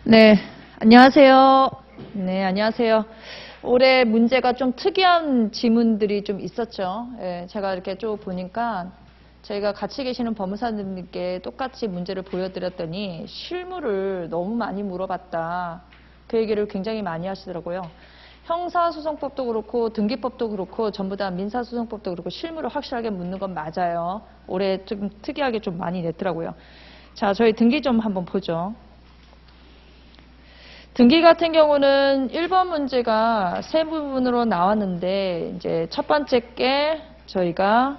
네, 안녕하세요. 네, 안녕하세요. 올해 문제가 좀 특이한 지문들이 좀 있었죠. 예, 제가 이렇게 쭉 보니까 저희가 같이 계시는 법무사님께 똑같이 문제를 보여드렸더니 실무를 너무 많이 물어봤다. 그 얘기를 굉장히 많이 하시더라고요. 형사소송법도 그렇고 등기법도 그렇고 전부 다 민사소송법도 그렇고 실무를 확실하게 묻는 건 맞아요. 올해 좀 특이하게 좀 많이 냈더라고요. 자, 저희 등기 좀 한번 보죠. 등기 같은 경우는 1번 문제가 세 부분으로 나왔는데 이제 첫 번째 게 저희가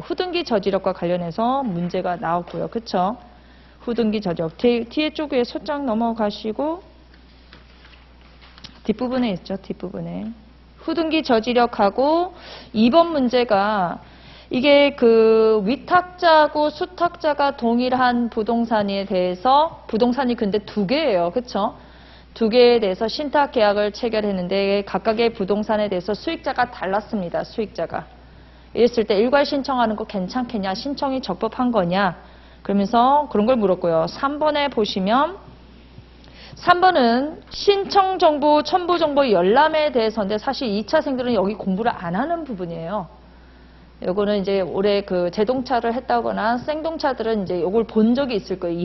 후등기 저지력과 관련해서 문제가 나왔고요. 그쵸? 후등기 저지력. 뒤에 쪽에 소장 넘어가시고 뒷부분에 있죠. 뒷부분에. 후등기 저지력하고 2번 문제가 이게 그 위탁자하고 수탁자가 동일한 부동산에 대해서 부동산이 근데 두 개예요. 그쵸? 두 개에 대해서 신탁 계약을 체결했는데 각각의 부동산에 대해서 수익자가 달랐습니다. 수익자가. 이랬을 때 일괄 신청하는 거 괜찮겠냐? 신청이 적법한 거냐? 그러면서 그런 걸 물었고요. 3번에 보시면 3번은 신청 정보, 첨부 정보 열람에 대해서인데 사실 2차생들은 여기 공부를 안 하는 부분이에요. 요거는 이제 올해 그 제동차를 했다거나 생동차들은 이제 요걸 본 적이 있을 거예요.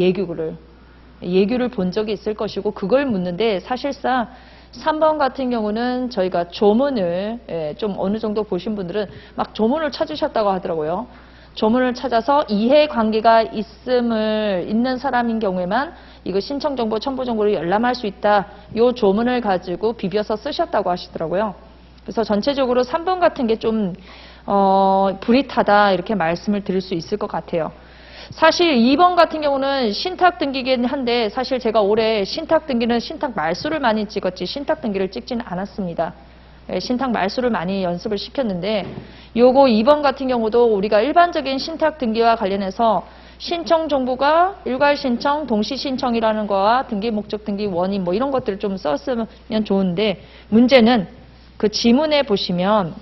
예규를 본 적이 있을 것이고 그걸 묻는데 사실상 3번 같은 경우는 저희가 조문을 좀 어느 정도 보신 분들은 막 조문을 찾으셨다고 하더라고요. 조문을 찾아서 이해관계가 있는 사람인 경우에만 이거 신청정보, 첨부정보를 열람할 수 있다. 이 조문을 가지고 비벼서 쓰셨다고 하시더라고요. 그래서 전체적으로 3번 같은 게 좀 불이타다 이렇게 말씀을 드릴 수 있을 것 같아요. 사실 2번 같은 경우는 신탁 등기긴 한데 사실 제가 올해 신탁 등기는 신탁 말수를 많이 찍었지 신탁 등기를 찍지는 않았습니다. 신탁 말수를 많이 연습을 시켰는데 요거 2번 같은 경우도 우리가 일반적인 신탁 등기와 관련해서 신청 정보가 일괄 신청, 동시 신청이라는 거와 등기 목적, 등기 원인 뭐 이런 것들을 좀 썼으면 좋은데 문제는 그 지문에 보시면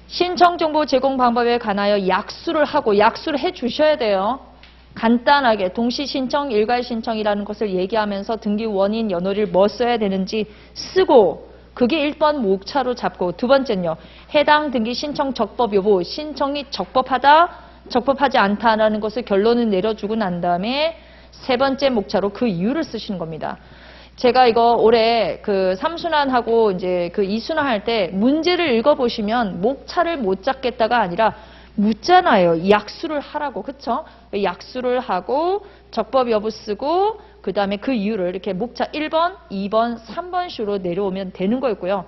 신청정보 제공 방법에 관하여 약수를 해 주셔야 돼요. 간단하게 동시신청, 일괄신청이라는 것을 얘기하면서 등기 원인, 연월일 뭐 써야 되는지 쓰고 그게 1번 목차로 잡고 두 번째는요. 해당 등기 신청 적법 여부, 신청이 적법하다, 적법하지 않다라는 것을 결론을 내려주고 난 다음에 세 번째 목차로 그 이유를 쓰시는 겁니다. 제가 이거 올해 그 3순환하고 이제 그 2순환 할 때 문제를 읽어보시면 목차를 못 잡겠다가 아니라 묻잖아요. 약수를 하라고. 그쵸? 약수를 하고 적법 여부 쓰고 그 다음에 그 이유를 이렇게 목차 1번, 2번, 3번 식으로 내려오면 되는 거였고요.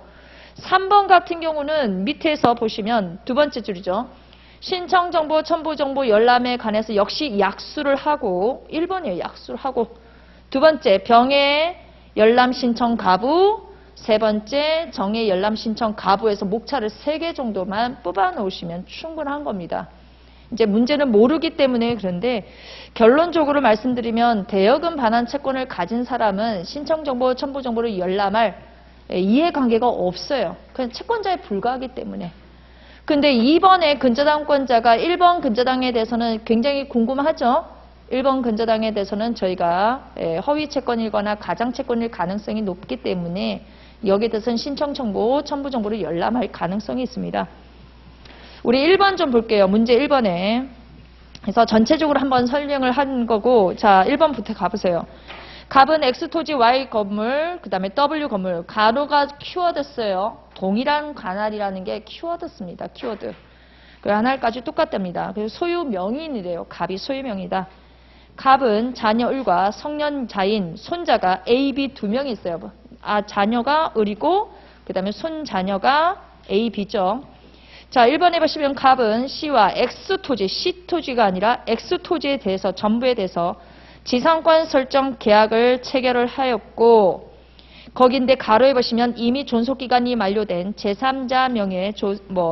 3번 같은 경우는 밑에서 보시면 두 번째 줄이죠. 신청정보, 첨부정보 열람에 관해서 역시 약수를 하고 1번이에요. 약수를 하고 두 번째 병의 열람 신청 가부, 세 번째 정의 열람 신청 가부에서 목차를 3개 정도만 뽑아 놓으시면 충분한 겁니다. 이제 문제는 모르기 때문에 그런데 결론적으로 말씀드리면 대여금 반환 채권을 가진 사람은 신청정보, 첨부정보를 열람할 이해관계가 없어요. 그냥 채권자에 불과하기 때문에. 근데 2번의 근저당권자가 1번 근저당에 대해서는 굉장히 궁금하죠? 1번 근저당에 대해서는 저희가 허위 채권이거나 가장 채권일 가능성이 높기 때문에 여기에 대해서는 신청 정보, 첨부 정보를 열람할 가능성이 있습니다. 우리 1번 좀 볼게요. 문제 1번에. 그래서 전체적으로 한번 설명을 한 거고 자 1번부터 가보세요. 갑은 X 토지 Y 건물, 그 다음에 W 건물. 가로가 키워드였어요. 동일한 관할이라는 게 키워드입니다. 키워드. 그 하나까지 똑같답니다. 그래서 소유 명의인이래요. 갑이 소유 명의다. 갑은 자녀 을과 성년자인 손자가 A, B 두 명이 있어요. 자녀가 을이고 그 다음에 손자녀가 A, B죠. 자, 1번에 보시면 갑은 C와 X토지, C토지가 아니라 X토지에 대해서 전부에 대해서 지상권 설정 계약을 체결을 하였고 거기인데 가로에 보시면 이미 존속기간이 만료된 제3자 명의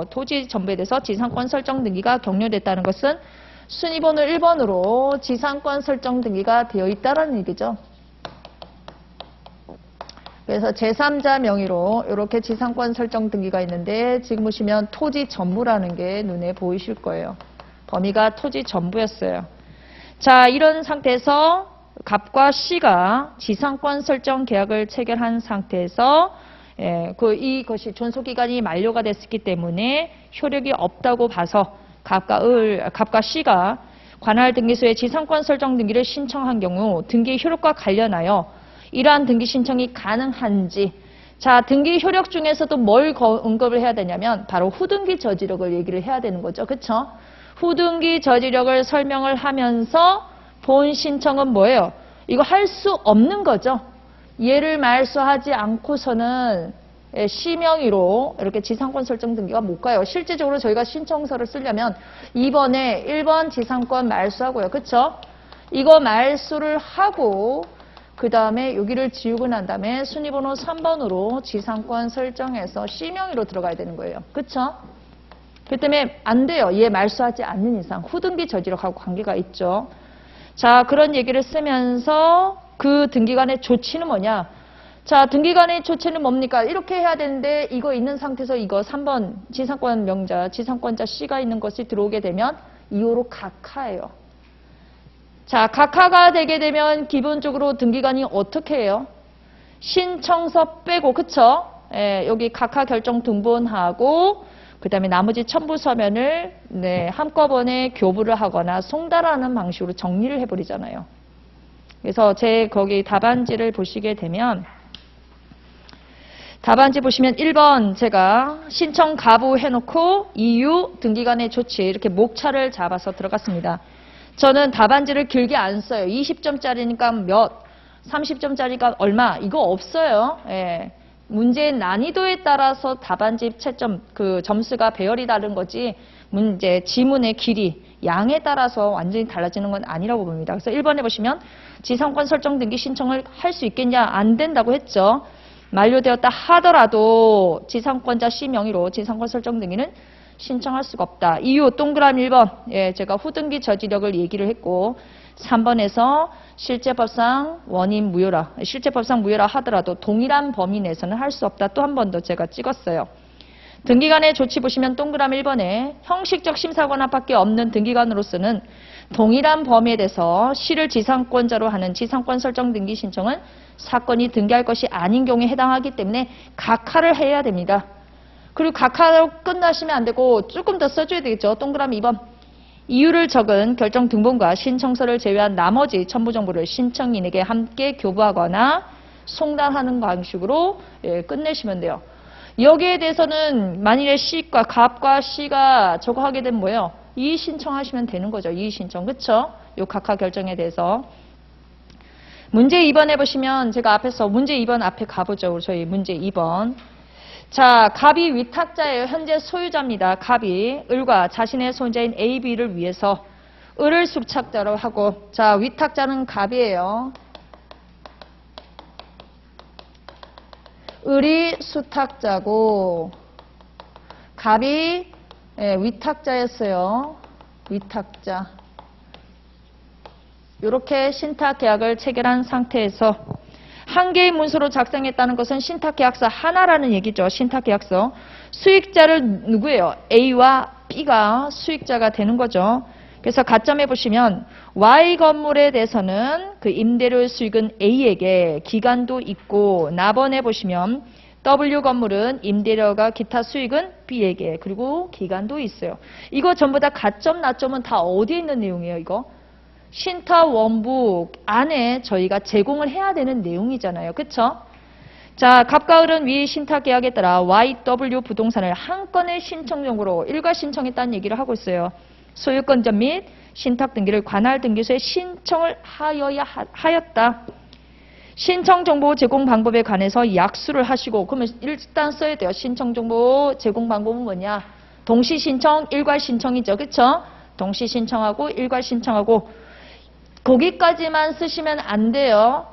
토지 전부에 대해서 지상권 설정 등기가 격려됐다는 것은 순위번호 1번으로 지상권 설정 등기가 되어 있다는 얘기죠. 그래서 제3자 명의로 이렇게 지상권 설정 등기가 있는데 지금 보시면 토지 전부라는 게 눈에 보이실 거예요. 범위가 토지 전부였어요. 자, 이런 상태에서 갑과 C가 지상권 설정 계약을 체결한 상태에서 이것이 존속기간이 만료가 됐기 때문에 효력이 없다고 봐서 갑과 C가 관할 등기소에 지상권 설정 등기를 신청한 경우 등기 효력과 관련하여 이러한 등기 신청이 가능한지, 자, 등기 효력 중에서도 뭘 언급을 해야 되냐면 바로 후등기 저지력을 얘기를 해야 되는 거죠. 그쵸? 후등기 저지력을 설명을 하면서 본 신청은 뭐예요? 이거 할 수 없는 거죠. 얘를 말소하지 않고서는 시명의로 이렇게 지상권 설정 등기가 못 가요. 실제적으로 저희가 신청서를 쓰려면 2번에 1번 지상권 말소하고요. 그쵸? 이거 말소를 하고 그 다음에 여기를 지우고 난 다음에 순위번호 3번으로 지상권 설정해서 시명의로 들어가야 되는 거예요. 그쵸? 그 때문에 안 돼요. 얘 말소하지 않는 이상 후등기 저지력하고 관계가 있죠. 자, 그런 얘기를 쓰면서 그 등기관의 조치는 뭐냐? 자, 등기관의 조치는 뭡니까? 이렇게 해야 되는데 이거 있는 상태에서 이거 3번 지상권 명자, 지상권자 C가 있는 것이 들어오게 되면 2호로 각하예요. 자, 각하가 되게 되면 기본적으로 등기관이 어떻게 해요? 신청서 빼고, 그쵸? 여기 각하 결정 등본하고 그 다음에 나머지 첨부 서면을 한꺼번에 교부를 하거나 송달하는 방식으로 정리를 해버리잖아요. 그래서 제 거기 답안지를 보시게 되면 답안지 보시면 1번 제가 신청 가부 해놓고 이유 등기관의 조치 이렇게 목차를 잡아서 들어갔습니다. 저는 답안지를 길게 안 써요. 20점짜리니까 몇, 30점짜리가 얼마 이거 없어요. 문제의 난이도에 따라서 답안지 채점 그 점수가 배열이 다른 거지 문제 지문의 길이 양에 따라서 완전히 달라지는 건 아니라고 봅니다. 그래서 1번에 보시면 지상권 설정 등기 신청을 할 수 있겠냐? 안 된다고 했죠. 만료되었다 하더라도 지상권자 C 명의로 지상권 설정 등기는 신청할 수가 없다. 이유 동그라미 1번 제가 후등기 저지력을 얘기를 했고 3번에서 실제법상 원인 무효라 실제법상 무효라 하더라도 동일한 범위 내에서는 할 수 없다. 또 한 번 더 제가 찍었어요. 등기관의 조치 보시면 동그라미 1번에 형식적 심사관합밖에 없는 등기관으로서는 동일한 범위에 대해서 C를 지상권자로 하는 지상권 설정 등기 신청은 사건이 등기할 것이 아닌 경우에 해당하기 때문에 각하를 해야 됩니다. 그리고 각하로 끝나시면 안 되고 조금 더 써줘야 되겠죠. 동그라미 2번. 이유를 적은 결정 등본과 신청서를 제외한 나머지 첨부 정보를 신청인에게 함께 교부하거나 송달하는 방식으로 끝내시면 돼요. 여기에 대해서는 만일에 C과 갑과 C가 저거 하게 되면 뭐예요? 이의 신청하시면 되는 거죠. 이의 신청. 그쵸? 요 각하 결정에 대해서. 문제 2번에 보시면 제가 앞에서 문제 2번 앞에 가보죠. 저희 문제 2번. 자, 갑이 위탁자예요. 현재 소유자입니다. 갑이 을과 자신의 손자인 A, B를 위해서 을을 숙탁자로 하고 자, 위탁자는 갑이에요. 을이 수탁자고 갑이 위탁자였어요. 위탁자. 이렇게 신탁계약을 체결한 상태에서 한 개의 문서로 작성했다는 것은 신탁계약서 하나라는 얘기죠. 신탁계약서. 수익자를 누구예요? A와 B가 수익자가 되는 거죠. 그래서 가점에 보시면 Y 건물에 대해서는 그 임대료의 수익은 A에게 기간도 있고 나번에 보시면 W 건물은 임대료가 기타 수익은 B에게 그리고 기간도 있어요. 이거 전부 다 가점, 나점은 다 어디에 있는 내용이에요, 이거? 신탁 원부 안에 저희가 제공을 해야 되는 내용이잖아요. 그쵸? 자, 갑과 을은 위 신탁계약에 따라 YW 부동산을 한 건의 신청용으로 일괄 신청했다는 얘기를 하고 있어요. 소유권자 및 신탁 등기를 관할 등기소에 신청을 하였다. 신청 정보 제공 방법에 관해서 약수를 하시고 그러면 일단 써야 돼요. 신청 정보 제공 방법은 뭐냐? 동시 신청, 일괄 신청이죠. 그쵸? 동시 신청하고 일괄 신청하고 거기까지만 쓰시면 안 돼요.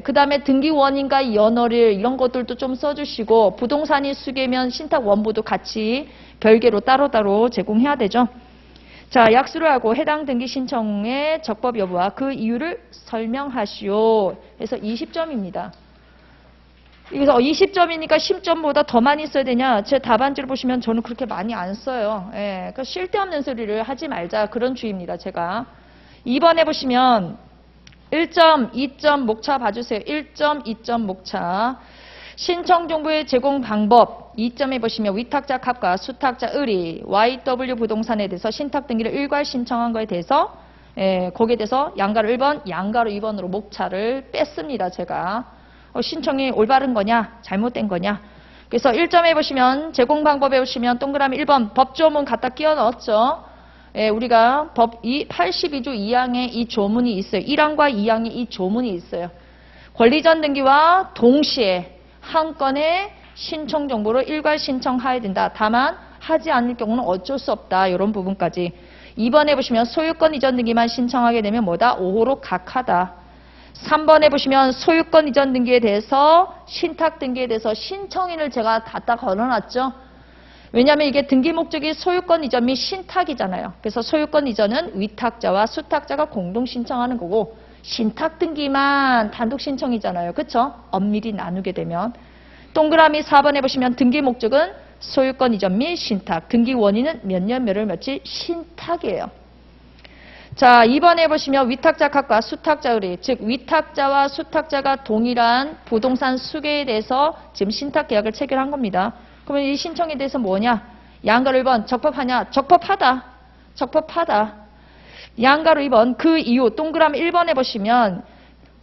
그 다음에 등기 원인과 연월일 이런 것들도 좀 써주시고 부동산이 수개면 신탁 원부도 같이 별개로 따로따로 제공해야 되죠. 자, 약수를 하고 해당 등기 신청의 적법 여부와 그 이유를 설명하시오. 그래서 20점입니다. 그래서 20점이니까 10점보다 더 많이 써야 되냐? 제 답안지를 보시면 저는 그렇게 많이 안 써요. 그러니까 쓸데없는 소리를 하지 말자 그런 주의입니다. 제가 2번에 보시면 1점, 2점 목차 봐주세요. 1점, 2점 목차. 신청 정보의 제공 방법 2점에 보시면 위탁자 값과 수탁자 을이 YW 부동산에 대해서 신탁 등기를 일괄 신청한 거에 대해서 거기에 대해서 양가로 1번, 양가로 2번으로 목차를 뺐습니다. 제가 신청이 올바른 거냐 잘못된 거냐. 그래서 1점에 보시면 제공 방법에 보시면 동그라미 1번 법조문 갖다 끼워 넣었죠. 우리가 법 82조 2항에 이 조문이 있어요. 1항과 2항에 이 조문이 있어요. 권리전 등기와 동시에 한 건의 신청 정보를 일괄 신청해야 된다. 다만 하지 않을 경우는 어쩔 수 없다. 이런 부분까지. 2번에 보시면 소유권 이전 등기만 신청하게 되면 뭐다? 5호로 각하다. 3번에 보시면 소유권 이전 등기에 대해서 신탁 등기에 대해서 신청인을 제가 갖다 걸어놨죠. 왜냐하면 이게 등기 목적이 소유권 이전 및 신탁이잖아요. 그래서 소유권 이전은 위탁자와 수탁자가 공동 신청하는 거고 신탁 등기만 단독 신청이잖아요. 그렇죠? 엄밀히 나누게 되면. 동그라미 4번에 보시면 등기 목적은 소유권 이전 및 신탁. 등기 원인은 몇 년 몇월 며칠 신탁이에요. 자, 2번에 보시면 위탁자 값과 수탁자 의리, 즉 위탁자와 수탁자가 동일한 부동산 수개에 대해서 지금 신탁 계약을 체결한 겁니다. 그러면 이 신청에 대해서 뭐냐? 양가로 1번 적법하냐? 적법하다. 적법하다. 양가로 2번 그 이유 동그라미 1번에 보시면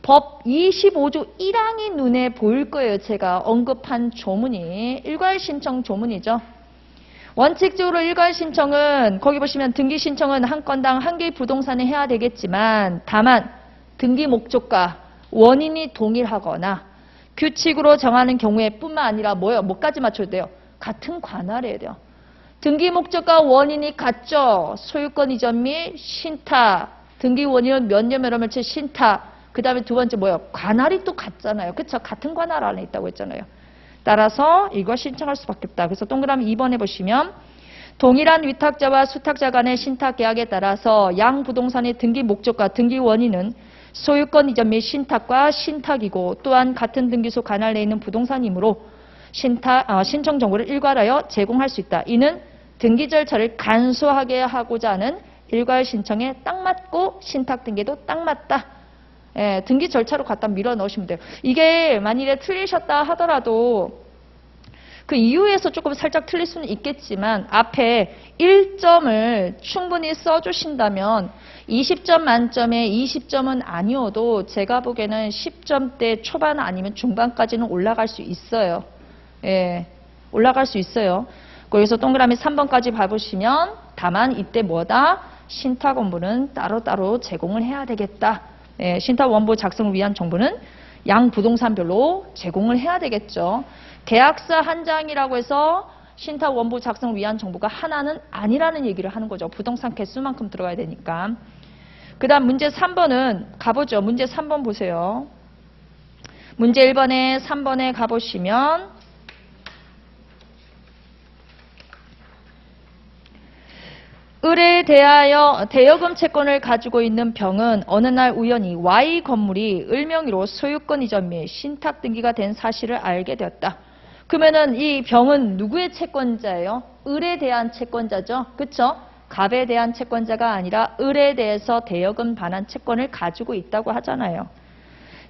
법 25조 1항이 눈에 보일 거예요. 제가 언급한 조문이 일괄 신청 조문이죠. 원칙적으로 일괄 신청은 거기 보시면 등기 신청은 한 건당 한 개의 부동산에 해야 되겠지만 다만 등기 목적과 원인이 동일하거나 규칙으로 정하는 경우에 뿐만 아니라 뭐예요? 뭐까지 맞춰야 돼요? 같은 관할해야 돼요. 등기 목적과 원인이 같죠. 소유권 이전 및 신탁. 등기 원인은 몇 년 몇월 며칠 신탁. 그 다음에 두 번째 뭐예요? 관할이 또 같잖아요. 그렇죠? 같은 관할 안에 있다고 했잖아요. 따라서 이거 신청할 수밖에 없다. 그래서 동그라미 2번에 보시면 동일한 위탁자와 수탁자 간의 신탁 계약에 따라서 양 부동산의 등기 목적과 등기 원인은 소유권 이전 및 신탁과 신탁이고 또한 같은 등기소 관할 내에 있는 부동산이므로 신청 정보를 일괄하여 제공할 수 있다. 이는 등기 절차를 간소하게 하고자 하는 일괄 신청에 딱 맞고 신탁 등기도 딱 맞다. 등기 절차로 갖다 밀어 넣으시면 돼요. 이게 만일에 틀리셨다 하더라도 그 이유에서 조금 살짝 틀릴 수는 있겠지만 앞에 1점을 충분히 써주신다면 20점 만점에 20점은 아니어도 제가 보기에는 10점대 초반 아니면 중반까지는 올라갈 수 있어요. 올라갈 수 있어요. 그래서 동그라미 3번까지 봐보시면 다만 이때 뭐다? 신탁 원본은 따로따로 제공을 해야 되겠다. 신탁 원본 작성을 위한 정보는 양 부동산별로 제공을 해야 되겠죠. 계약서 한 장이라고 해서 신탁 원본 작성을 위한 정보가 하나는 아니라는 얘기를 하는 거죠. 부동산 개수만큼 들어가야 되니까. 그 다음 문제 3번은 가보죠. 문제 3번 보세요. 문제 1번에 3번에 가보시면 을에 대하여 대여금 채권을 가지고 있는 병은 어느 날 우연히 Y 건물이 을 명의로 소유권 이전 및 신탁 등기가 된 사실을 알게 되었다. 그러면은 이 병은 누구의 채권자예요? 을에 대한 채권자죠. 그렇죠? 갑에 대한 채권자가 아니라 을에 대해서 대여금 반환 채권을 가지고 있다고 하잖아요.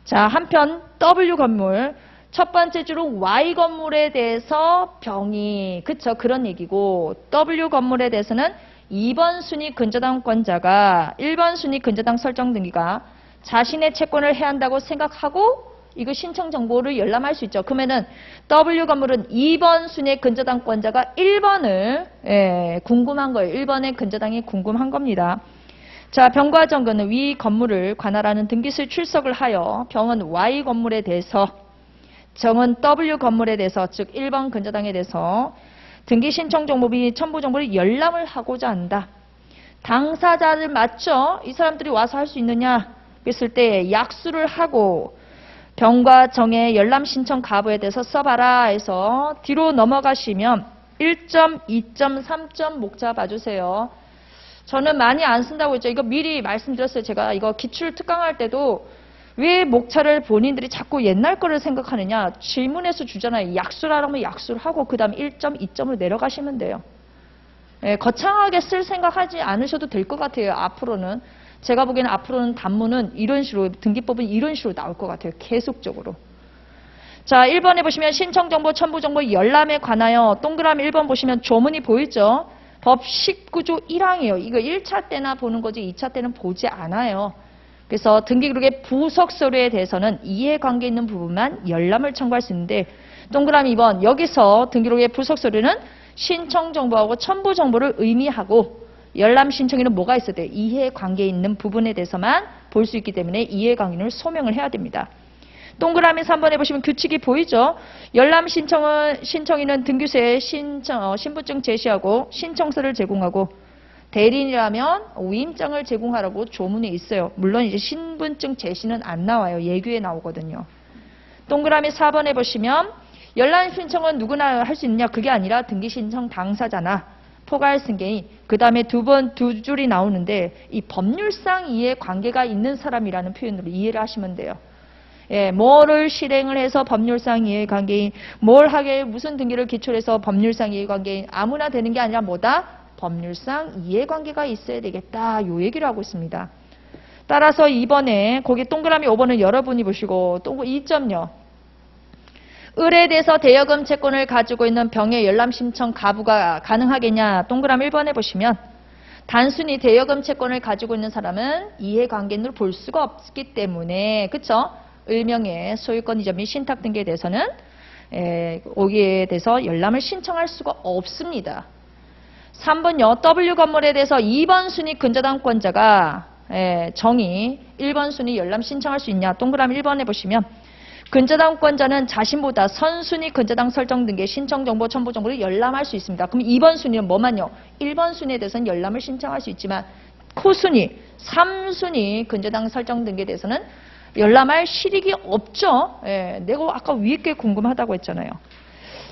자, 한편 W 건물 첫 번째 주로 Y 건물에 대해서 병이 그쵸? 그런 얘기고 W 건물에 대해서는 2번 순위 근저당권자가 1번 순위 근저당 설정 등기가 자신의 채권을 해야 한다고 생각하고 이거 신청 정보를 열람할 수 있죠. 그러면은 W 건물은 2번 순위 근저당권자가 1번을 궁금한 거예요. 1번의 근저당이 궁금한 겁니다. 자, 병과 정근은 위 건물을 관할하는 등기소에 출석을 하여 병은 Y 건물에 대해서 정은 W 건물에 대해서 즉 1번 근저당에 대해서 등기 신청 정보 및 첨부 정보를 열람을 하고자 한다. 당사자를 맞죠? 이 사람들이 와서 할 수 있느냐? 그랬을 때 약수를 하고 병과 정의 열람 신청 가부에 대해서 써봐라 해서 뒤로 넘어가시면 1점, 2점, 3점 목차 봐주세요. 저는 많이 안 쓴다고 했죠. 이거 미리 말씀드렸어요. 제가 이거 기출 특강할 때도 왜 목차를 본인들이 자꾸 옛날 거를 생각하느냐. 질문에서 주잖아요. 약수라면 약수를 하고 그 다음 1점, 2점으로 내려가시면 돼요. 거창하게 쓸 생각하지 않으셔도 될 것 같아요. 앞으로는. 제가 보기에는 앞으로는 단문은 이런 식으로, 등기법은 이런 식으로 나올 것 같아요. 계속적으로. 자, 1번에 보시면 신청정보, 첨부정보, 열람에 관하여 동그라미 1번 보시면 조문이 보이죠? 법 19조 1항이에요. 이거 1차 때나 보는 거지 2차 때는 보지 않아요. 그래서 등기기록의 부속 서류에 대해서는 이해관계 있는 부분만 열람을 청구할 수 있는데 동그라미 2번 여기서 등기기록의 부속 서류는 신청정보하고 첨부정보를 의미하고 열람 신청에는 뭐가 있어야 돼요? 이해관계 있는 부분에 대해서만 볼 수 있기 때문에 이해관계를 소명을 해야 됩니다. 동그라미 3번에 보시면 규칙이 보이죠? 열람 신청인은 등기소에 신분증 제시하고 신청서를 제공하고 대리인이라면 위임장을 제공하라고 조문에 있어요. 물론 이제 신분증 제시는 안 나와요. 예규에 나오거든요. 동그라미 4번에 보시면 열람 신청은 누구나 할 수 있느냐? 그게 아니라 등기 신청 당사자나 포괄 승계인 그 다음에 두 줄이 나오는데 이 법률상 이해관계가 있는 사람이라는 표현으로 이해를 하시면 돼요. 예, 뭐를 실행을 해서 법률상 이해관계인, 뭘 하게 무슨 등기를 기초로 해서 법률상 이해관계인 아무나 되는 게 아니라 뭐다? 법률상 이해관계가 있어야 되겠다. 요 얘기를 하고 있습니다. 따라서 2번에 거기 동그라미 5번은 여러분이 보시고 또 2점요. 을에 대해서 대여금 채권을 가지고 있는 병의 열람 신청 가부가 가능하겠냐? 동그라미 1번에 보시면 단순히 대여금 채권을 가지고 있는 사람은 이해관계인으로 볼 수가 없기 때문에 그쵸? 을명의 소유권 이전 및 신탁 등기에 대해서는 여기에 대해서 열람을 신청할 수가 없습니다. 3번요. W건물에 대해서 2번 순위 근저당권자가 정의 1번 순위 열람 신청할 수 있냐. 동그라미 1번에 보시면 근저당권자는 자신보다 선순위 근저당 설정 등기의 신청정보, 첨부정보를 열람할 수 있습니다. 그럼 2번 순위는 뭐만요? 1번 순위에 대해서는 열람을 신청할 수 있지만 코순위, 3순위 근저당 설정 등기에 대해서는 열람할 실익이 없죠. 내가 아까 위에 게 궁금하다고 했잖아요.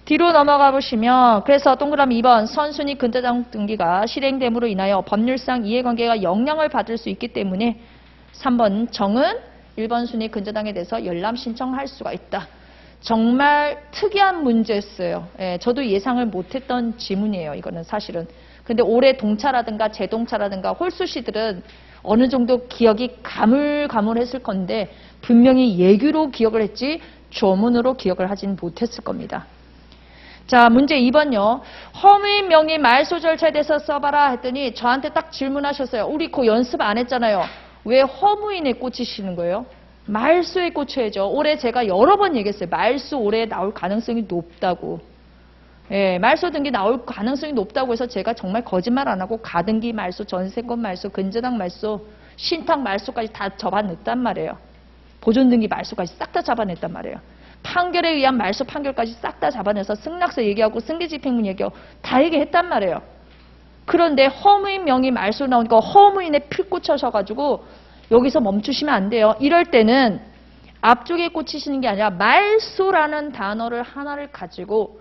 뒤로 넘어가 보시면 그래서 동그라미 2번 선순위 근저당 등기가 실행됨으로 인하여 법률상 이해관계가 영향을 받을 수 있기 때문에 3번 정은 1번 순위 근저당에 대해서 열람 신청할 수가 있다. 정말 특이한 문제였어요. 저도 예상을 못했던 지문이에요. 이거는 사실은. 근데 올해 동차라든가 재동차라든가 홀수시들은 어느 정도 기억이 가물가물했을 건데 분명히 예규로 기억을 했지 조문으로 기억을 하진 못했을 겁니다. 자, 문제 2번요. 허무인 명의 말소 절차에 대해서 써봐라 했더니 저한테 딱 질문하셨어요. 우리 그거 연습 안 했잖아요. 왜 허무인에 꽂히시는 거예요? 말소에 꽂혀야죠. 올해 제가 여러 번 얘기했어요. 말소 올해 나올 가능성이 높다고. 말소 등기 나올 가능성이 높다고 해서 제가 정말 거짓말 안 하고 가등기 말소, 전세권 말소, 근저당 말소, 신탁 말소까지 다 잡아냈단 말이에요. 보존 등기 말소까지 싹 다 잡아냈단 말이에요. 판결에 의한 말소 판결까지 싹 다 잡아내서 승낙서 얘기하고 승계집행문 얘기하고 다 얘기했단 말이에요. 그런데 허무인 명의 말소 나오니까 허무인에 피 꽂혀셔가지고 여기서 멈추시면 안 돼요. 이럴 때는 앞쪽에 꽂히시는 게 아니라 말소라는 단어를 하나를 가지고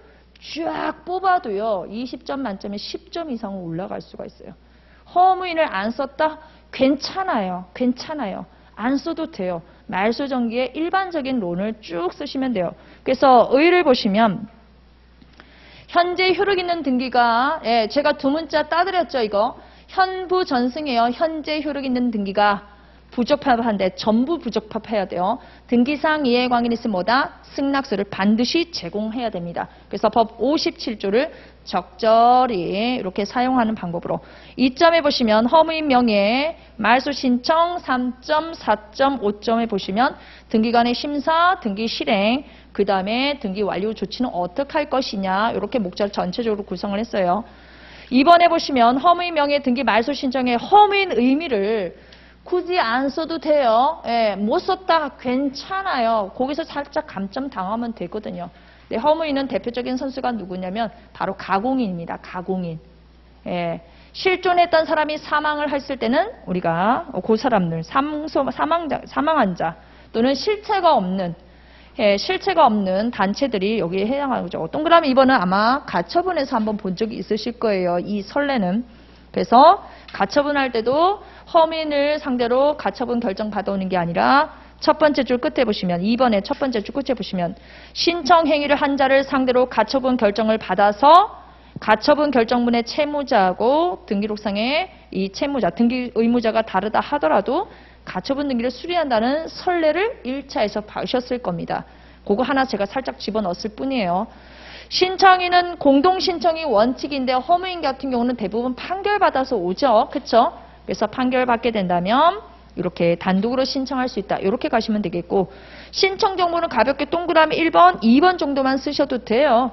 쫙 뽑아도요. 20점 만점에 10점 이상은 올라갈 수가 있어요. 허무인을 안 썼다? 괜찮아요. 괜찮아요. 안 써도 돼요. 말소 전기의 일반적인 론을 쭉 쓰시면 돼요. 그래서 의를 보시면 현재 효력 있는 등기가 제가 두 문자 따드렸죠. 이거 현부 전승이에요. 현재 효력 있는 등기가 부적합한데 전부 부적합해야 돼요. 등기상 이해관계는 있으면 뭐다? 승낙서를 반드시 제공해야 됩니다. 그래서 법 57조를 적절히 이렇게 사용하는 방법으로 2점에 보시면 허무인 명예 말소 신청 3점, 4점, 5점에 보시면 등기관의 심사, 등기 실행, 그 다음에 등기 완료 조치는 어떻게 할 것이냐 이렇게 목차를 전체적으로 구성을 했어요. 2번에 보시면 허무인 명예 등기 말소 신청의 허무인 의미를 굳이 안 써도 돼요. 못 썼다 괜찮아요. 거기서 살짝 감점 당하면 되거든요. 근데 허무인은 대표적인 선수가 누구냐면 바로 가공인입니다. 가공인. 실존했던 사람이 사망을 했을 때는 우리가 그 사람들 사망한 자 또는 실체가 없는 단체들이 여기에 해당하죠. 동그라미 2번은 아마 가처분에서 한번 본 적이 있으실 거예요. 이 선례는. 그래서 가처분 할 때도 허민을 상대로 가처분 결정 받아오는 게 아니라 첫 번째 줄 끝에 보시면 2번의 첫 번째 줄 끝에 보시면 신청 행위를 한 자를 상대로 가처분 결정을 받아서 가처분 결정문의 채무자하고 등기록상에 이 채무자, 등기 의무자가 다르다 하더라도 가처분 등기를 수리한다는 선례를 1차에서 봐주셨을 겁니다. 그거 하나 제가 살짝 집어넣었을 뿐이에요. 신청인은 공동신청이 원칙인데 허무인 같은 경우는 대부분 판결받아서 오죠. 그쵸? 그래서 판결받게 된다면 이렇게 단독으로 신청할 수 있다. 이렇게 가시면 되겠고, 신청 정보는 가볍게 동그라미 1번, 2번 정도만 쓰셔도 돼요.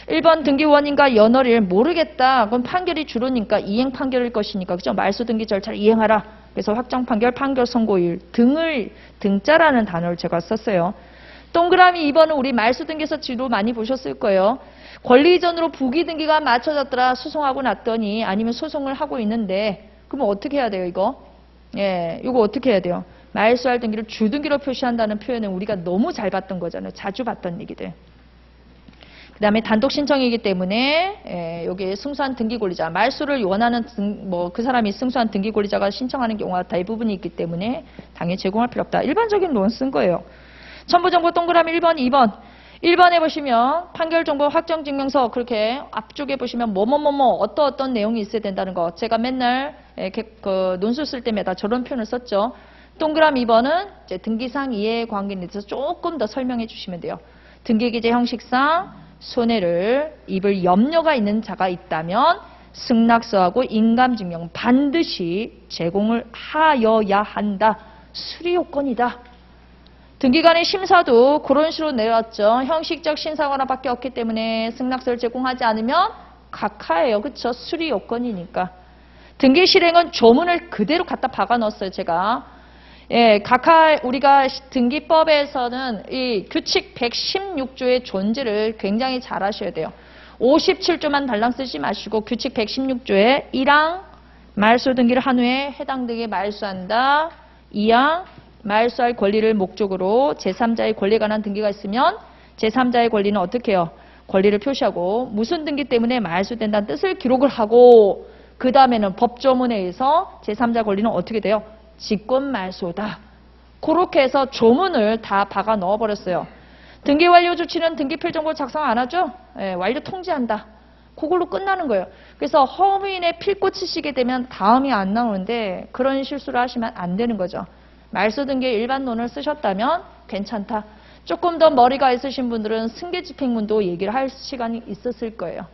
1번 등기 원인과 연월일 모르겠다. 그럼 판결이 주로니까 이행 판결일 것이니까, 그죠? 말소 등기 절차를 이행하라. 그래서 확정 판결, 판결 선고일 등을, 등자라는 단어를 제가 썼어요. 동그라미 2번은 우리 말소 등기에서 주로 많이 보셨을 거예요. 권리 이전으로 부기 등기가 맞춰졌더라. 소송하고 났더니, 아니면 소송을 하고 있는데, 그러면 어떻게 해야 돼요, 이거? 예, 이거 어떻게 해야 돼요? 말소할 등기를 주등기로 표시한다는 표현은 우리가 너무 잘 봤던 거잖아요. 자주 봤던 얘기들. 그 다음에 단독 신청이기 때문에 여기 승소한 등기 권리자, 말소를 원하는 그 사람이 승소한 등기 권리자가 신청하는 경우가 대부분이 있기 때문에 당연히 제공할 필요 없다. 일반적인 논 쓴 거예요. 첨부정보 동그라미 1번, 2번. 1번에 보시면 판결정보 확정증명서, 그렇게 앞쪽에 보시면 어떤 내용이 있어야 된다는 거. 제가 맨날 논술 쓸 때마다 저런 표현을 썼죠. 동그라미 2번은 이제 등기상 이해관계에 대해서 조금 더 설명해 주시면 돼요. 등기기재 형식상 손해를 입을 염려가 있는 자가 있다면 승낙서하고 인감증명 반드시 제공을 하여야 한다. 수리요건이다. 등기관의 심사도 그런 식으로 내왔죠. 형식적 신사관화밖에 없기 때문에 승낙서를 제공하지 않으면 각하예요. 그렇죠? 수리요건이니까. 등기 실행은 조문을 그대로 갖다 박아 넣었어요. 제가. 예, 각하 우리가 등기법에서는 이 규칙 116조의 존재를 굉장히 잘 아셔야 돼요. 57조만 달랑 쓰지 마시고 규칙 116조에 1항 말소 등기를 한 후에 해당 등기에 말소한다. 2항 말소할 권리를 목적으로 제3자의 권리에 관한 등기가 있으면 제3자의 권리는 어떻게 해요? 권리를 표시하고 무슨 등기 때문에 말소된다는 뜻을 기록을 하고, 그 다음에는 법조문에 의해서 제3자 권리는 어떻게 돼요? 직권말소다. 그렇게 해서 조문을 다 박아 넣어버렸어요. 등기 완료 조치는 등기 필정보 작성 안 하죠? 예, 완료 통지한다. 그걸로 끝나는 거예요. 그래서 허무인의 필꽃 치시게 되면 다음이 안 나오는데 그런 실수를 하시면 안 되는 거죠. 말소 등기의 일반론을 쓰셨다면 괜찮다. 조금 더 머리가 있으신 분들은 승계집행문도 얘기를 할 시간이 있었을 거예요.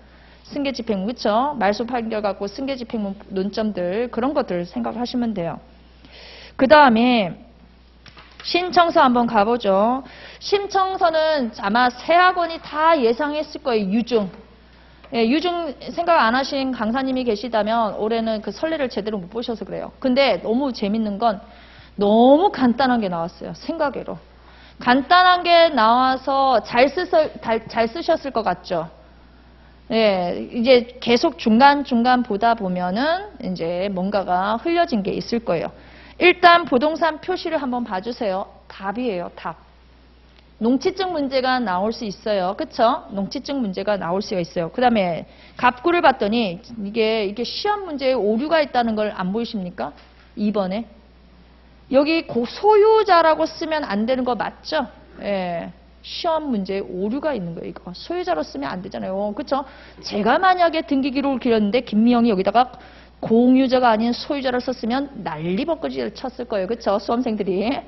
승계집행문, 그렇죠? 말소 판결 갖고 승계집행문 논점들, 그런 것들 생각하시면 돼요. 그 다음에 신청서 한번 가보죠. 신청서는 아마 새 학원이 다 예상했을 거예요. 유중. 예, 유중 생각 안 하신 강사님이 계시다면 올해는 그 선례를 제대로 못 보셔서 그래요. 근데 너무 재밌는 건 너무 간단한 게 나왔어요. 생각외로. 간단한 게 나와서 잘 쓰셨을 것 같죠? 예, 이제 계속 중간중간 보다 보면은 이제 뭔가가 흘려진 게 있을 거예요. 일단 부동산 표시를 한번 봐주세요. 답이에요, 답. 농지증 문제가 나올 수 있어요. 그쵸? 농지증 문제가 나올 수가 있어요. 그 다음에 갑구를 봤더니 이게 시험 문제에 오류가 있다는 걸 안 보이십니까? 2번에. 여기 소유자라고 쓰면 안 되는 거 맞죠? 예. 시험 문제에 오류가 있는 거예요, 이거. 소유자로 쓰면 안 되잖아요. 그쵸? 제가 만약에 등기 기록을 기렸는데 김미영이 여기다가 공유자가 아닌 소유자를 썼으면 난리버거지를 쳤을 거예요. 그쵸? 수험생들이.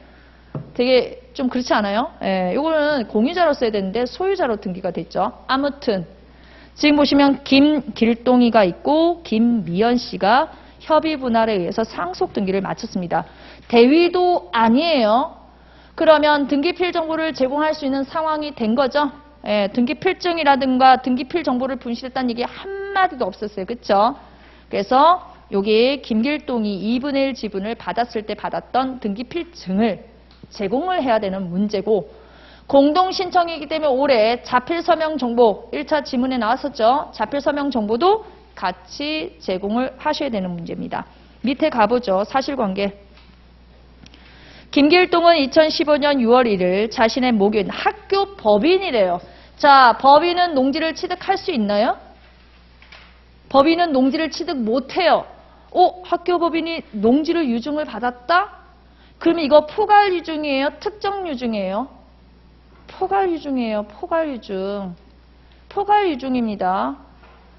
되게 좀 그렇지 않아요? 예, 이거는 공유자로 써야 되는데 소유자로 등기가 됐죠. 아무튼 지금 보시면 김길동이가 있고 김미연 씨가 협의 분할에 의해서 상속 등기를 마쳤습니다. 대위도 아니에요. 그러면 등기필 정보를 제공할 수 있는 상황이 된 거죠. 예, 등기필증이라든가 등기필 정보를 분실했다는 얘기 한마디도 없었어요. 그렇죠? 그래서 여기 김길동이 2분의 1 지분을 받았을 때 받았던 등기필증을 제공을 해야 되는 문제고, 공동신청이기 때문에 올해 자필서명 정보 1차 지문에 나왔었죠. 자필서명 정보도 같이 제공을 하셔야 되는 문제입니다. 밑에 가보죠. 사실관계. 김길동은 2015년 6월 1일 자신의 모교인 학교 법인이래요. 자, 법인은 농지를 취득할 수 있나요? 법인은 농지를 취득 못해요. 학교 법인이 농지를 유증을 받았다? 그러면 이거 포괄유증이에요? 특정유증이에요? 포괄유증이에요. 포괄유증. 포괄유증입니다.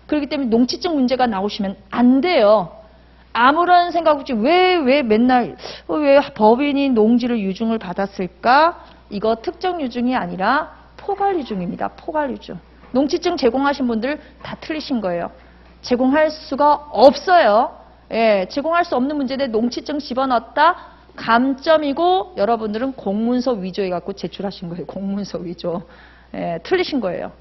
그렇기 때문에 농지증 문제가 나오시면 안 돼요. 아무런 생각 없이 왜 맨날 왜 법인이 농지를 유증을 받았을까? 이거 특정 유증이 아니라 포괄 유증입니다. 포괄 유증. 농지증 제공하신 분들 다 틀리신 거예요. 제공할 수가 없어요. 예, 제공할 수 없는 문제인데 농지증 집어넣었다? 감점이고 여러분들은 공문서 위조해 갖고 제출하신 거예요. 공문서 위조. 예, 틀리신 거예요.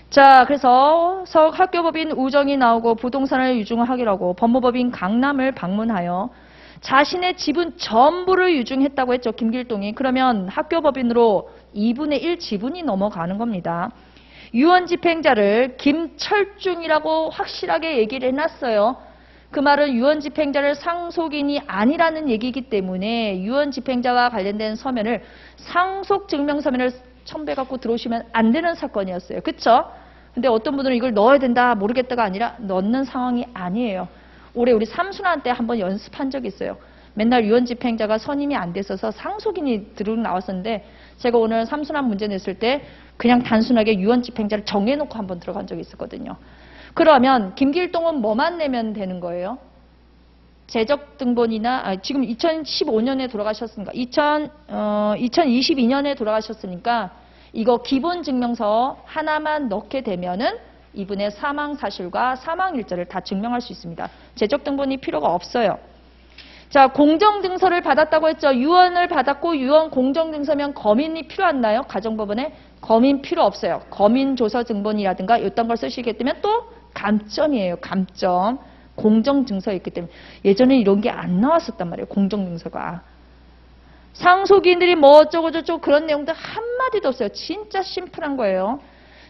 자, 그래서 학교법인 우정이 나오고 부동산을 유증을 하기라고 법무법인 강남을 방문하여 자신의 지분 전부를 유증했다고 했죠. 김길동이. 그러면 학교법인으로 2분의 1 지분이 넘어가는 겁니다. 유언집행자를 김철중이라고 확실하게 얘기를 해놨어요. 그 말은 유언집행자를 상속인이 아니라는 얘기이기 때문에 유언집행자와 관련된 서면을 상속증명서면을 첨부해갖고 들어오시면 안 되는 사건이었어요. 그쵸? 근데 어떤 분들은 이걸 넣어야 된다 모르겠다가 아니라 넣는 상황이 아니에요. 올해 우리 삼순환 때 한번 연습한 적이 있어요. 맨날 유언집행자가 선임이 안 됐어서 상속인이 들어 나왔었는데 제가 오늘 삼순환 문제 냈을 때 그냥 단순하게 유언집행자를 정해놓고 한번 들어간 적이 있었거든요. 그러면 김길동은 뭐만 내면 되는 거예요? 재적등본이나 지금 2015년에 돌아가셨으니까 2022년에 돌아가셨으니까 이거 기본증명서 하나만 넣게 되면은 이분의 사망사실과 사망일자를 다 증명할 수 있습니다. 재적등본이 필요가 없어요. 자, 공정증서를 받았다고 했죠. 유언을 받았고 유언 공정증서면 검인이 필요하나요? 가정법원에 검인 필요 없어요. 검인조서증본이라든가 이딴 걸 쓰시게 되면 또 감점이에요. 감점. 공정증서였기 때문에 예전에 이런 게 안 나왔었단 말이에요. 공정증서가. 상속인들이 뭐 어쩌고저쩌고 그런 내용들 한마디도 없어요. 진짜 심플한 거예요.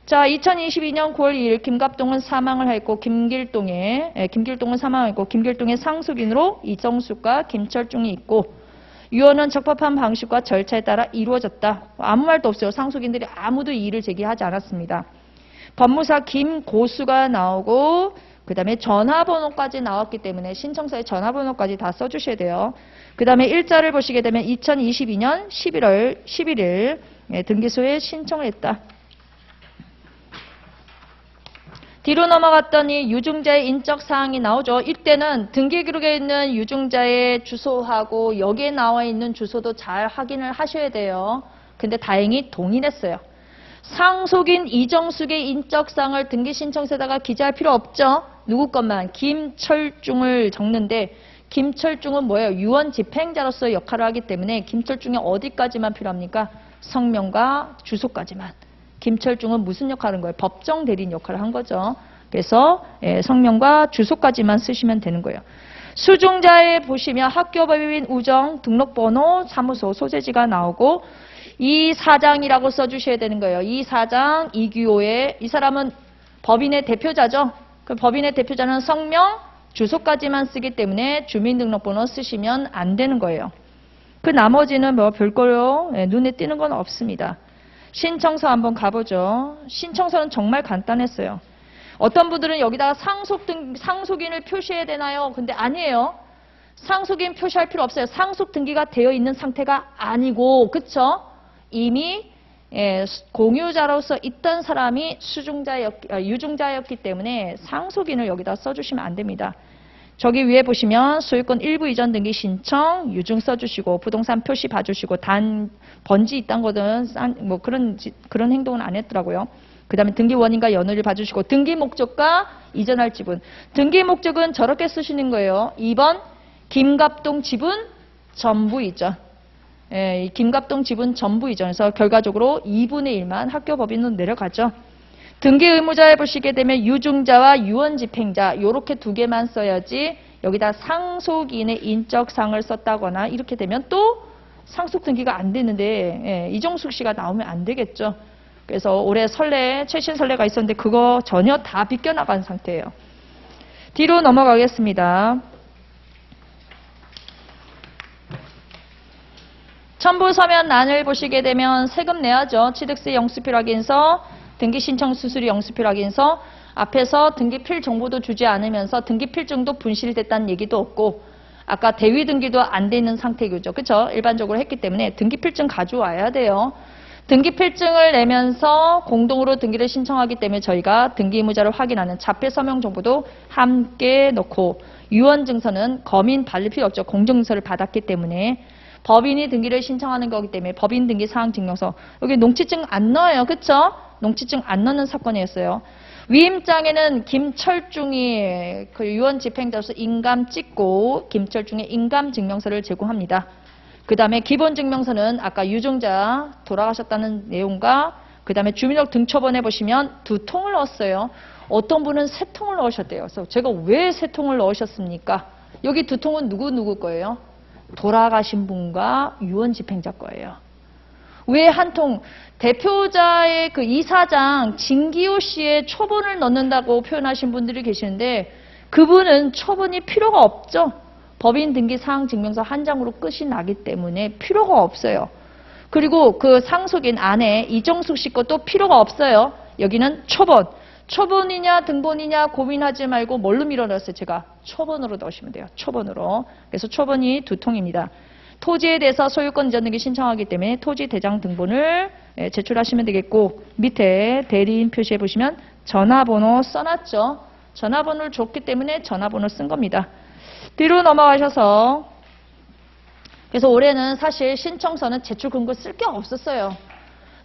자, 2022년 9월 2일 김갑동은 사망을 했고 김길동은 사망했고 김길동의 상속인으로 이정숙과 김철중이 있고 유언은 적법한 방식과 절차에 따라 이루어졌다. 아무 말도 없어요. 상속인들이 아무도 이의를 제기하지 않았습니다. 법무사 김고수가 나오고 그 다음에 전화번호까지 나왔기 때문에 신청서에 전화번호까지 다 써주셔야 돼요. 그 다음에 일자를 보시게 되면 2022년 11월 11일 등기소에 신청을 했다. 뒤로 넘어갔더니 유증자의 인적사항이 나오죠. 이때는 등기기록에 있는 유증자의 주소하고 여기에 나와 있는 주소도 잘 확인을 하셔야 돼요. 근데 다행히 동일했어요. 상속인 이정숙의 인적사항을 등기신청서에다가 기재할 필요 없죠. 누구 것만 김철중을 적는데 김철중은 뭐예요? 유언집행자로서 역할을 하기 때문에 김철중이 어디까지만 필요합니까? 성명과 주소까지만. 김철중은 무슨 역할을 한 거예요? 법정 대리인 역할을 한 거죠. 그래서 성명과 주소까지만 쓰시면 되는 거예요. 수중자에 보시면 학교법인 우정 등록번호 사무소 소재지가 나오고 이 사장이라고 써주셔야 되는 거예요. 이 사장 이규호의 이 사람은 법인의 대표자죠. 그 법인의 대표자는 성명, 주소까지만 쓰기 때문에 주민등록번호 쓰시면 안 되는 거예요. 그 나머지는 뭐 별거로 눈에 띄는 건 없습니다. 신청서 한번 가보죠. 신청서는 정말 간단했어요. 어떤 분들은 여기다가 상속인을 표시해야 되나요? 근데 아니에요. 상속인 표시할 필요 없어요. 상속 등기가 되어 있는 상태가 아니고, 그쵸? 이미 공유자로서 있던 사람이 유증자였기 때문에 상속인을 여기다 써주시면 안 됩니다. 저기 위에 보시면 소유권 일부 이전 등기 신청 유증 써주시고 부동산 표시 봐주시고 단 번지 있단 거든 뭐 그런 행동은 안 했더라고요. 그 다음에 등기 원인과 연호를 봐주시고 등기 목적과 이전할 지분. 등기 목적은 저렇게 쓰시는 거예요. 2번 김갑동 지분 전부 이전. 이 김갑동 지분 전부 이전에서 결과적으로 2분의 1만 학교법인으로 내려가죠. 등기 의무자에 보시게 되면 유증자와 유언집행자 이렇게 두 개만 써야지 여기다 상속인의 인적사항을 썼다거나 이렇게 되면 또 상속 등기가 안 되는데 이정숙 씨가 나오면 안 되겠죠. 그래서 올해 최신 선례가 있었는데 그거 전혀 다 비껴나간 상태예요. 뒤로 넘어가겠습니다. 첨부서면란을 보시게 되면 세금 내야죠. 취득세 영수필 확인서, 등기신청 수수료 영수필 확인서, 앞에서 등기필 정보도 주지 않으면서 등기필증도 분실됐다는 얘기도 없고 아까 대위 등기도 안 돼 있는 상태죠. 그렇죠? 일반적으로 했기 때문에 등기필증 가져와야 돼요. 등기 필증을 내면서 공동으로 등기를 신청하기 때문에 저희가 등기 의무자를 확인하는 자필 서명 정보도 함께 넣고 유언증서는 검인 발릴 필요 없죠. 공정증서를 받았기 때문에 법인이 등기를 신청하는 거기 때문에 법인 등기 사항 증명서 여기 농취증 안 넣어요. 그쵸? 농취증 안 넣는 사건이었어요. 위임장에는 김철중이 그 유언 집행자로서 인감 찍고 김철중의 인감 증명서를 제공합니다. 그 다음에 기본증명서는 아까 유증자 돌아가셨다는 내용과 그 다음에 주민등록 등초본에 보시면 2통을 넣었어요. 어떤 분은 3통을 넣으셨대요. 그래서 제가 왜 3통을 넣으셨습니까? 여기 2통은 누구 거예요? 돌아가신 분과 유언 집행자 거예요. 왜 한 통? 대표자의 그 이사장 진기호 씨의 초본을 넣는다고 표현하신 분들이 계시는데 그분은 초본이 필요가 없죠. 법인 등기 사항 증명서 한 장으로 끝이 나기 때문에 필요가 없어요. 그리고 그 상속인 아내 이정숙 씨 것도 필요가 없어요. 여기는 초본. 초본이냐 등본이냐 고민하지 말고 뭘로 밀어넣었어요? 제가 초본으로 넣으시면 돼요. 초본으로. 그래서 초본이 2통입니다. 토지에 대해서 소유권 이전 등기 신청하기 때문에 토지 대장 등본을 제출하시면 되겠고 밑에 대리인 표시해 보시면 전화번호 써놨죠. 전화번호를 줬기 때문에 전화번호 쓴 겁니다. 뒤로 넘어가셔서 그래서 올해는 사실 신청서는 제출 근거 쓸 게 없었어요.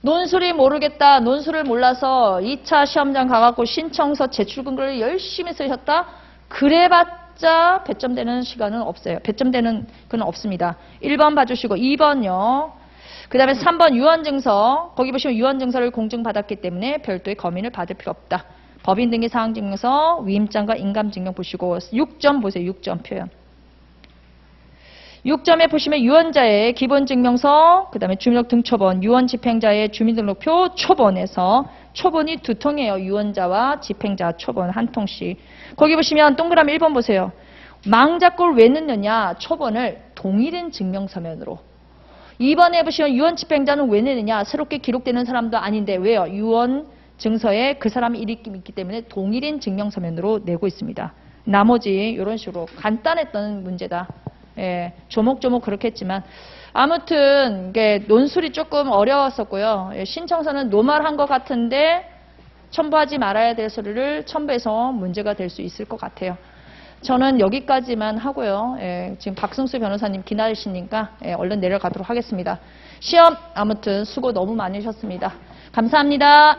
논술이 모르겠다. 논술을 몰라서 2차 시험장 가갖고 신청서 제출 근거를 열심히 쓰셨다. 그래봤자 배점되는 시간은 없어요. 배점되는 건 없습니다. 1번 봐주시고 2번요. 그 다음에 3번 유언증서. 거기 보시면 유언증서를 공증받았기 때문에 별도의 검인을 받을 필요 없다. 법인 등기 사항 증명서, 위임장과 인감증명 보시고 6점 보세요. 6점 표현. 6점에 보시면 유언자의 기본증명서, 그 다음에 주민등록 등초본, 유언 집행자의 주민등록표 초본에서 초본이 2통이에요. 유언자와 집행자 초본 한 통씩. 거기 보시면 동그라미 1번 보세요. 망자꼴 왜 넣느냐? 초본을 동일인 증명서면으로. 2번에 보시면 유언 집행자는 왜 내느냐? 새롭게 기록되는 사람도 아닌데 왜요? 유언 증서에 그 사람이 이름이 있기 때문에 동일인 증명서면으로 내고 있습니다. 나머지 이런 식으로 간단했던 문제다. 예, 조목조목 그렇게 했지만 아무튼 이게 논술이 조금 어려웠었고요. 예, 신청서는 노말한 것 같은데 첨부하지 말아야 될 서류를 첨부해서 문제가 될 수 있을 것 같아요. 저는 여기까지만 하고요. 예, 지금 박승수 변호사님 기다리시니까 얼른 내려가도록 하겠습니다. 시험 아무튼 수고 너무 많으셨습니다. 감사합니다.